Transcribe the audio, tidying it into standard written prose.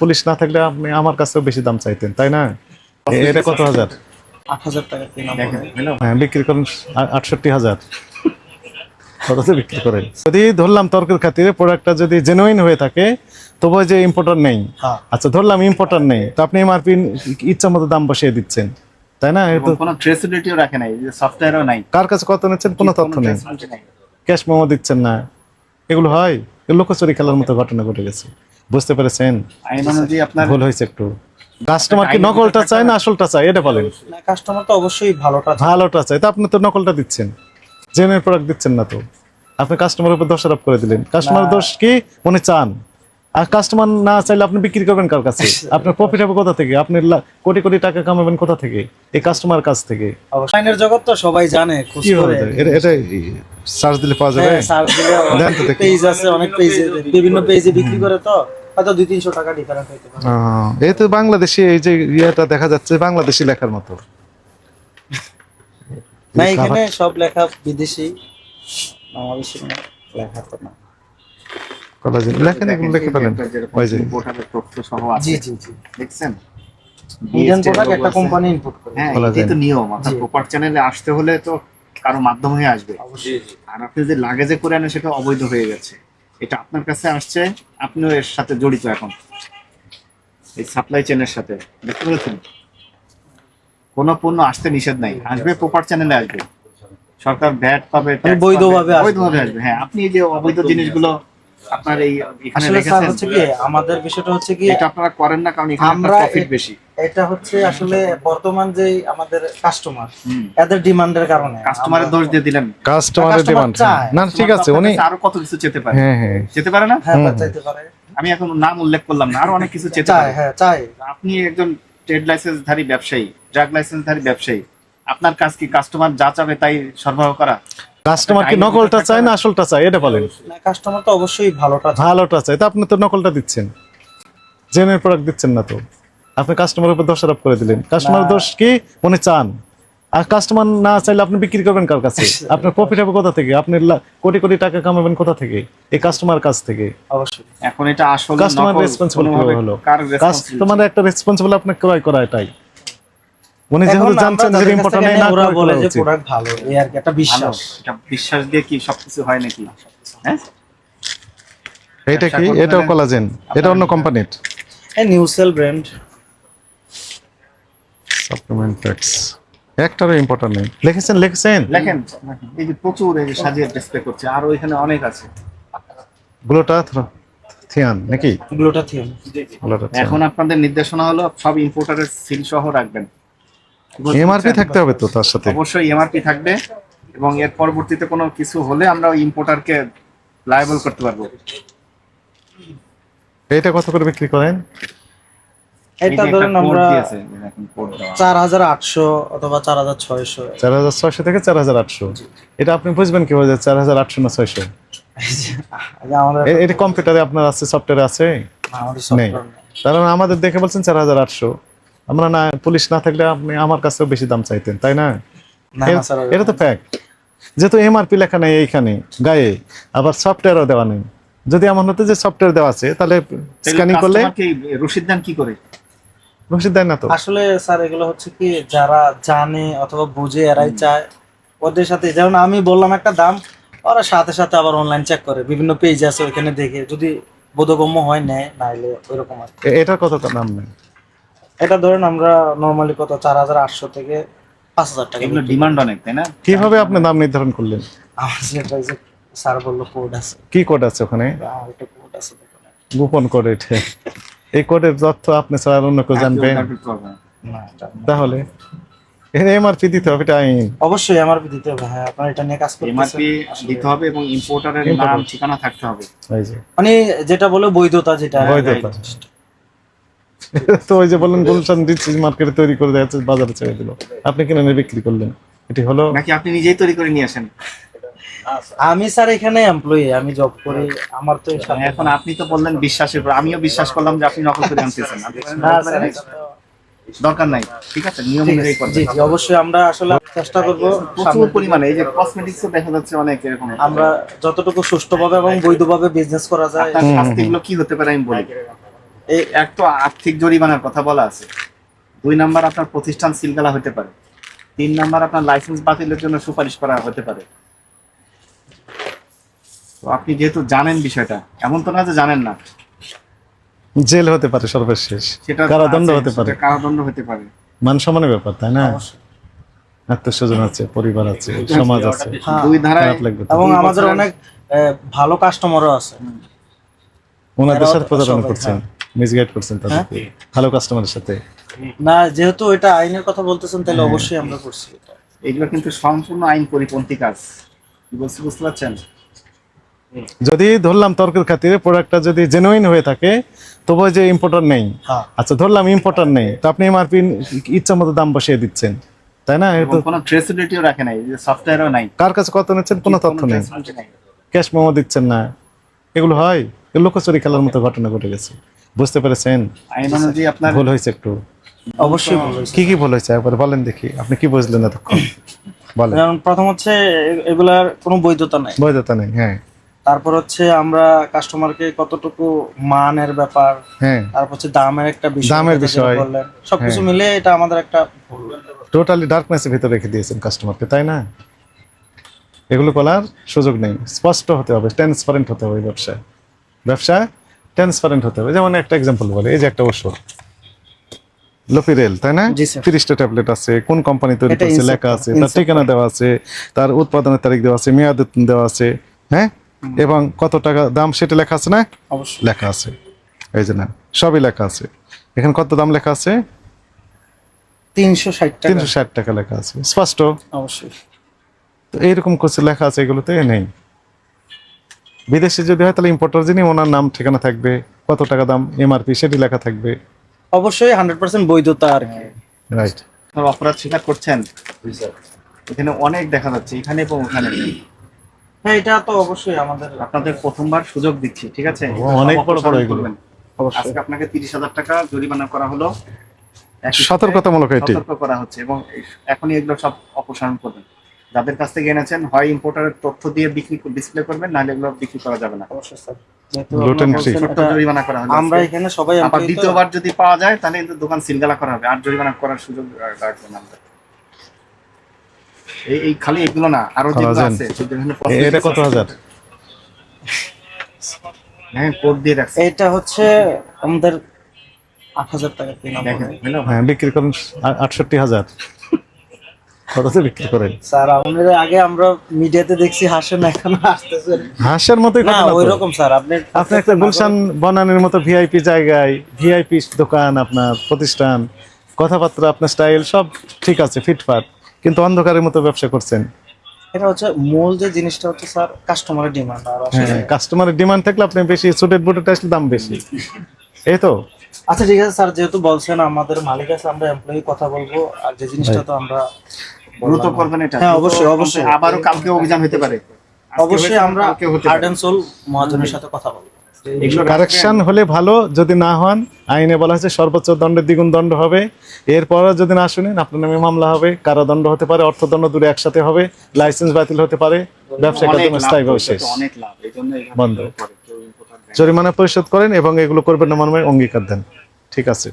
Police না থাকলে আপনি আমার কাছেও বেশি দাম চাইতেন, তাই না? এটা কত হাজার? 8,000 টাকা কিনা হ্যাঁ, বিক্রি করেন 68,000। কততে বিক্রি করেন? যদি ধরলাম তর্কের খাতিরে প্রোডাক্টটা যদি জেনুইন হয়ে থাকে, তবু যে ইম্পোর্টার নেই, হ্যাঁ। আচ্ছা ধরলাম ইম্পোর্টার নেই, তো আপনি এমআরপি ইচ্ছা মতো দাম বসিয়ে দিচ্ছেন, তাই না? এবং কোনো ট্রেসিবিলিটিও রাখে নাই, যে সফটওয়্যারও নাই, কার কাছে কত নিচ্ছেন কোনো তথ্য নেই, traceability নাই। ক্যাশ মেমো দিচ্ছেন না। এগুলো হয়, লোকচুরি খেলার মতো ঘটনা ঘটে গেছে। বুঝতে পেরেছেন? আইন অনুযায়ী আপনার ভুল হয়েছে একটু। কাস্টমার কি নকলটা চায় না আসলটা চায়, এটা বলেন। না, কাস্টমার তো অবশ্যই ভালোটা চায়। ভালোটা চাই, তা আপনি তো নকলটা দিচ্ছেন, জেনুইন প্রোডাক্ট দিচ্ছেন না। তো আপনি কাস্টমারের উপর দোষ আরোপ করে দিলেন। কাস্টমার দোষ কি উনি চান, আর কাস্টমার না চাইলে আপনি বিক্রি করবেন কার কাছে? আপনার প্রফিট হবে কোথা থেকে? আপনি কোটি কোটি টাকা কামাবেন কোথা থেকে? এই কাস্টমার কাছ থেকে। অবশ্যই আইনের জগৎ তো সবাই জানে, খোঁজ কি করে। হবে এটা সার্চ দিলে পাওয়া যাবে? হ্যাঁ, সার্চ দিলে দেন তো দেখি। পেজ আছে, অনেক পেজে, বিভিন্ন পেজে বিক্রি করে, তো হয়তো 200-300 টাকা ডিফারেন্স হইতে পারে। এই তো বাংলাদেশি, এই যে ইয়েটা দেখা যাচ্ছে বাংলাদেশি লেখার মতো। না, এখানে সব লেখা বিদেশি, বাংলাদেশি লেখা তো না। কলেজে লেখেন, এগুলো লিখে পেলেন ওই যে ইম্পোর্টারের তথ্য সহ আছে, জি জি জি। দেখছেন? ইন্ডিয়ান প্রোডাক্ট একটা কোম্পানি ইম্পোর্ট করে। হ্যাঁ, বলা এটাই যায় তো না। নিয়ম। আপনার প্রপার চ্যানেলে আসতে হলে তো কারো মাধ্যম হয়ে আসবে, আর আপনি যে লাগেজে করে আনেন সেটা অবৈধ হয়ে গেছে। এটা আপনার কাছে আসছে, আপনিও এর সাথে জড়িত এখন, এই সাপ্লাই চেনের সাথে। দেখতে পেরেছেন? কোনো পণ্য আসতে নিষেধ নাই, আসবে প্রপার চ্যানেলে আসবে, সরকার ভ্যাট পাবে, tax বৈধভাবে পাবে, আসবে। বৈধভাবে আসবে। হ্যাঁ, আপনি এই যে অবৈধ জিনিসগুলো আপনার এই এখানে আসলে স্যার রেখেছেন, হচ্ছে কি, আমাদের বিষয়টা হচ্ছে কি, এটা আপনারা করেন না কারণ এখানে আমরা প্রফিট বেশি। এটা হচ্ছে আসলে বর্তমান যে আমাদের কাস্টমার, হুম। এদের ডিমান্ডের কারণে কাস্টমারের দোষ দিয়ে দিলেন। কাস্টমারের customer ডিমান্ড। চায়। না ঠিক আছে, উনি আরো কত কিছু চেতে পারে, হ্যাঁ হ্যাঁ চেতে পারে না? হ্যাঁ চাইতে পারে, আমি এখন নাম উল্লেখ করলাম না, আরো অনেক কিছু চেতে চায়, পারে। হ্যাঁ চায়। আপনি একজন ট্রেড লাইসেন্সধারী ব্যবসায়ী, ড্রাগ লাইসেন্সধারী ব্যবসায়ী, আপনার কাজ কি কাস্টমার যা চাবে তাই সরবরাহ করা? কাস্টমার কি নকলটা চায় না আসলটা চায়, এটা বলেন। না, কাস্টমার তো অবশ্যই ভালোটা চায়। ভালোটা চাই, তা আপনি তো নকলটা দিচ্ছেন, জেনুইন প্রোডাক্ট দিচ্ছেন না। তো আপনি কাস্টমারের উপর দোষ আরোপ করে দিলেন। কাস্টমার দোষ কি উনি চান, আর কাস্টমার না চাইলে আপনি বিক্রি করবেন কার কাছে? আপনার প্রফিট হবে কোথা থেকে? আপনি কোটি কোটি টাকা কামাবেন কোথা থেকে? এই কাস্টমার কাছ থেকে। অবশ্যই। এখন এটা আসলে কাস্টমার রেসপন্সিবল কিভাবে হলো? কার কাস্টমার একটা রেসপন্সিবল আপনাকে ক্রয় করা, এটাই উনি যেহেতু এখন জানছেন আমরা যে তাদের কাছ ইম্পোর্টার থেকে নেই, না ওরা ক্রয় বলে করা যে উচিত। প্রোডাক্ট ভালো, এই আর কি একটা বিশ্বাস। এটা বিশ্বাস দিয়ে কি সবকিছু হয় নাকি? হ্যাঁ, এইটা কি? এটাও কোলাজেন, এটা অন্য কোম্পানির এই নিউসেল ব্র্যান্ড। Supplement tax. একটারও ইম্পোর্টার নেই। লিখেছেন লেখেন। এই যে প্রচুর এই যে সাজিয়ে ডিসপ্লে করছে, আর ওইখানে অনেক আছে। গ্লোটা থিয়ান নাকি? গ্লুটাথিয়ন। গ্লুটাথিয়ান। এখন আপনাদের নির্দেশনা হলো সব ইম্পোর্টারের সিল সহ রাখবেন। এমআরপি থাকতে হবে তো তার সাথে। অবশ্যই এমআরপি থাকবে, এবং এর পরবর্তীতে কোনো কিছু হলে আমরা ওই ইম্পোর্টারকে লায়াবল করতে পারবো। এইটা কত করে বিক্রি করেন? এটা ধরেন আমরা 4,800 অথবা 4,600। 4,600 থেকে 4,800। এটা আপনি বুঝবেন কিভাবে 4,800 না 600? আমাদের এটা কম্পিউটারে আপনার আছে, সফটওয়্যারে আছে? আমাদের নেই। সফটওয়্যার কারণ আমাদের দেখে বলছেন 4,800। আমরা না, পুলিশ না থাকলে আপনি আমার কাছেও বেশি দাম চাইতেন, তাই না? না স্যার, এটা তো ফ্যাক্ট। যেহেতু এমআরপি লেখা নেই এইখানে গায়ে, আবার সফটওয়্যারও দেওয়া নেই। যদি এমন হতো যে সফটওয়্যার দেওয়া আছে, তাহলে স্ক্যানিং করলে রসিদ দেন কি করে? রসিদ দেয় না তো। আসলে স্যার এগুলো হচ্ছে কি, যারা জানে অথবা বুঝে এরাই চায়, ওদের সাথে যেমন আমি বললাম একটা দাম, ওরা সাথে সাথে আবার অনলাইন চেক করে, বিভিন্ন পেজ আছে ওইখানে দেখে, যদি বোধগম্য হয় নেয়, নাইলে ওইরকম আর কি। এটার কত দাম নেই? এটা ধরেন আমরা নর্মালি কত 4,800 থেকে 5,000 টাকা। এগুলো ডিমান্ড অনেক, তাই না? কিভাবে আপনি দাম নির্ধারণ করলেন? আমার যেটা যে স্যার বললো কোড আছে, কি কোড আছে ওখানে? আমার একটা কোড আছে দোকানে। গোপন কোড এটা। এই কোডের তথ্য আপনি ছাড়া আর অন্য কেউ জানবেন? না, এটা না। তাহলে এমআরপি দিতে হবে, এটা আইন। অবশ্যই এমআরপি দিতে হবে। হ্যাঁ, আপনারা এটা নিয়ে কাজ করতেছেন। এমআরপি দিতে হবে এবং ইম্পোর্টারের নাম ঠিকানা থাকতে হবে। এই যে মানে যেটা বলে বৈধতা, যেটা বৈধতা। তো ওই যে বললেন গুলশান ডিসি মার্কেটে তৈরি করে দেওয়া হচ্ছে, বাজারে ছেড়ে দিল, আপনি কিনে এনে বিক্রি করলেন, এটি হলো? নাকি আপনি নিজেই তৈরি করে নিয়ে আসেন? আমি স্যার এখানে এমপ্লয়ি, আমি জব করি, আমার তো এখন আপনি তো বললেন বিশ্বাসের উপর, আমিও বিশ্বাস করলাম যে আপনি নকল করে আনতেছেন। না স্যার, দরকার নাই, ঠিক আছে, নিয়ম অনুযায়ী করবেন। জি জি, অবশ্যই আমরা আসলে চেষ্টা করব প্রচুর পরিমাণে এই যে কসমেটিক্সও দেখা যাচ্ছে অনেক এরকম। আমরা যতটুকু সুষ্ঠুভাবে এবং বৈধভাবে বিজনেস করা যায়। আপনার শাস্তিগুলো কি হতে পারে আমি বলি। এই এক তো আর্থিক জরিমানার কথা বলা আছে, 2 নাম্বার আপনার প্রতিষ্ঠান সিলগালা হতে পারে, 3 নাম্বার আপনার লাইসেন্স বাতিলের জন্য সুপারিশ করা হতে পারে। তো আপনি যেহেতু জানেন বিষয়টা, এমন তো না যে জানেন না, জেল হতে পারে সর্বশেষ, সেটা তো কারাদণ্ড আছে, হতে পারে, সেটা কারাদণ্ড হতে পারে। মান সম্মানের ব্যাপার, তাই না? আত্মীয় স্বজন আছে, পরিবার আছে, সমাজ আছে, হ্যাঁ। 2 ধারায় খারাপ লাগবে তো। এবং 2 আমাদের বছরের- অনেক ভালো কাস্টমারও আছে। ওনাদের এরাও সাথে তো প্রতারণা সবাই, করছেন, মিসগাইড করছেন তাদেরকে, ভালো কাস্টমারের সাথে। না, যেহেতু এটা আইনের কথা বলতেছেন, তাহলে অবশ্যই আমরা করছি এটা। এগুলো কিন্তু সম্পূর্ণ আইন পরিপন্থী কাজ। কি বলছি বুঝতে পারছেন? যদি ধরলাম তর্কের খাতিরে প্রোডাক্টটা যদি জেনুইন হয়ে থাকে, তবু যে ইম্পোর্টার নেই, হ্যাঁ। আচ্ছা ধরলাম ইম্পোর্টার নেই, তো আপনি এমআরপি ইচ্ছা মতো দাম বসিয়ে দিচ্ছেন, তাই না? এবং কোনো ট্রেসিবিলিটিও রাখে নাই, যে সফটওয়্যারও নাই, কার কাছে কত নিচ্ছেন কোনো তথ্য নেই, traceability নাই। ক্যাশ মেমো দিচ্ছেন না, এগুলো হয়? এগুলো লোকচুরি খেলার মতো ঘটনা ঘটে গেছে, বুঝতে পেরেছেন? আইন অনুযায়ী আপনার ভুল হয়েছে একটু। অবশ্যই বলেছি। কি কি ভুল হয়েছে একবার বলেন দেখি, আপনি কি বুঝলেন এতক্ষণ বলেন। যেমন প্রথম হচ্ছে এগুলার কোনো বৈধতা নাই। বৈধতা নেই, হ্যাঁ তারপর হচ্ছে আমরা কাস্টমারকে কতটুকু মানের ব্যাপার, হ্যাঁ, তারপর হচ্ছে দামের একটা বিষয়, দামের যেটা বিষয়। বললেন, সবকিছু হ্যাঁ। মিলে এটা আমাদের একটা ভুল। টোটালি ডার্কনেসের ভিতরে রেখে দিয়েছেন কাস্টমারকে, তাই না? এগুলো বলার সুযোগ নেই, স্পষ্ট হতে হবে, ট্রান্সপারেন্ট হতে হবে ব্যবসায়, ব্যবসা ট্রান্সপারেন্ট হতে হবে। যেমন একটা এক্সাম্পল বলে, এই যে একটা ওষুধ লোপিরেল, তাই না? জি, স্যার। 30টা ট্যাবলেট আছে, কোন কোম্পানি তৈরি এটা করছে Insect- লেখা আছে, তার Insect- ঠিকানা দেওয়া আছে, তার উৎপাদনের তারিখ দেওয়া আছে, মেয়াদ দেওয়া আছে, হ্যাঁ, এবং কত টাকা দাম সেটা লেখা আছে না? অবশ্যই লেখা আছে, এই যে না, সবই লেখা আছে। এখানে কত দাম লেখা আছে? 360 টাকা। 360 টাকা লেখা আছে, স্পষ্ট। অবশ্যই তো এইরকম কিছু লেখা আছে, এগুলোতে নেই। বিদেশে যদি হয় তাহলে ইম্পোর্টার যিনি, ওনার নাম ঠিকানা থাকবে, কত টাকা দাম, এমআরপি সেটি লেখা থাকবে, অবশ্যই 100% বৈধতা আর কি। রাইট। আপনারা অপরাধ স্বীকার করছেন, এখানে অনেক দেখা যাচ্ছে, এখানে এবং ওখানে। হ্যাঁ, এটা তো অবশ্যই আমাদের আপনাদের প্রথমবার সুযোগ দিচ্ছি, ঠিক আছে? অনেক বড় বড় অপসারণ এগুলো। করবেন। অবশ্যই। আজকে আপনাকে 30,000 টাকা জরিমানা করা হলো, একই সাথে সতর্কতামূলক এটি। সতর্ক করা হচ্ছে, এবং এখনই এগুলো সব অপসারণ করবেন। যাদের কাছ থেকে এনেছেন, হয় ইম্পোর্টারের তথ্য দিয়ে ডিসপ্লে করবেন, নাহলে এগুলো বিক্রি করা যাবে না। অবশ্যই স্যার। যেহেতু Gluten আপনারা free। বলছেন ছোট্ট এটা- জরিমানা করা হলো আমরা আজকে। এখানে সবাই আবার employee তো। দ্বিতীয়বার যদি পাওয়া যায়, তাহলে কিন্তু দোকান সিলগালা করা হবে, আর জরিমানা করার সুযোগ রাখবেন আমরা। এই খালি এগুলো না, আরো যেগুলো খাওয়া আছে, যেখানে এটা কত হাজার? হ্যাঁ, কোড দিয়ে রাখছে। এটা হচ্ছে আমাদের 8,000 টাকা কিনা দেখেন, পড়ে। হলো? হ্যাঁ, বিক্রি করেন 68,000, কততে বিক্রি করেন? স্যার আমাদের আগে আমরা মিডিয়াতে দেখছি, হাসেন, এখন আসতেছেন হাঁসের মতোই না ঘটনা তো। ওই রকম স্যার। আপনি আপনি একটা গুলশান বনানীর মতো ভিআইপি জায়গায়, ভিআইপি দোকান, আপনার প্রতিষ্ঠান, কথাবার্তা, আপনার স্টাইল সব ঠিক আছে, ফিটফাট, কিন্তু অন্ধকারের মতো ব্যবসা করছেন। এটা হচ্ছে মূল যে জিনিসটা হচ্ছে স্যার, কাস্টমারের ডিমান্ড। আর আসলে হ্যাঁ, কাস্টমারের ডিমান্ড থাকলে আপনি বেশি সুটেড বুটেড আসলে দাম বেশি, এই তো। আচ্ছা ঠিক আছে স্যার, যেহেতু বলছেন আমাদের মালিক আছে, আমরা এমপ্লয়ি কথা বলবো, আর যে জিনিসটা তো আমরা দ্রুত করবেন এটা। হ্যাঁ, দ্রুত, অবশ্যই, অবশ্যই। আবারও কালকে অভিযান হতে পারে। আজকে অবশ্যই হয়েছে, আমরা কালকে হতে হার্ড পারে। অ্যান্ড সোল মহাজনের সাথে কথা বলবো। এগুলো কারেকশন হলে ভালো, যদি না হন আইনে বলা হয়েছে সর্বোচ্চ দণ্ডের দ্বিগুণ দণ্ড হবে। এরপরও যদি না শুনেন, আপনার নামে মামলা হবে, কারাদণ্ড হতে পারে, অর্থদণ্ড দুটো একসাথে হবে, লাইসেন্স বাতিল হতে পারে, ব্যবসা অনেক কার্যক্রম লাভ স্থায়ীভাবে করছে শেষ, তো, অনেক লাভ, এই জন্য এইভাবে বন্ধ। করে, কেউ important দেয় না। জরিমানা পরিশোধ করেন এবং এগুলো করবেন না মর্মে অঙ্গীকার দেন, ঠিক আছে?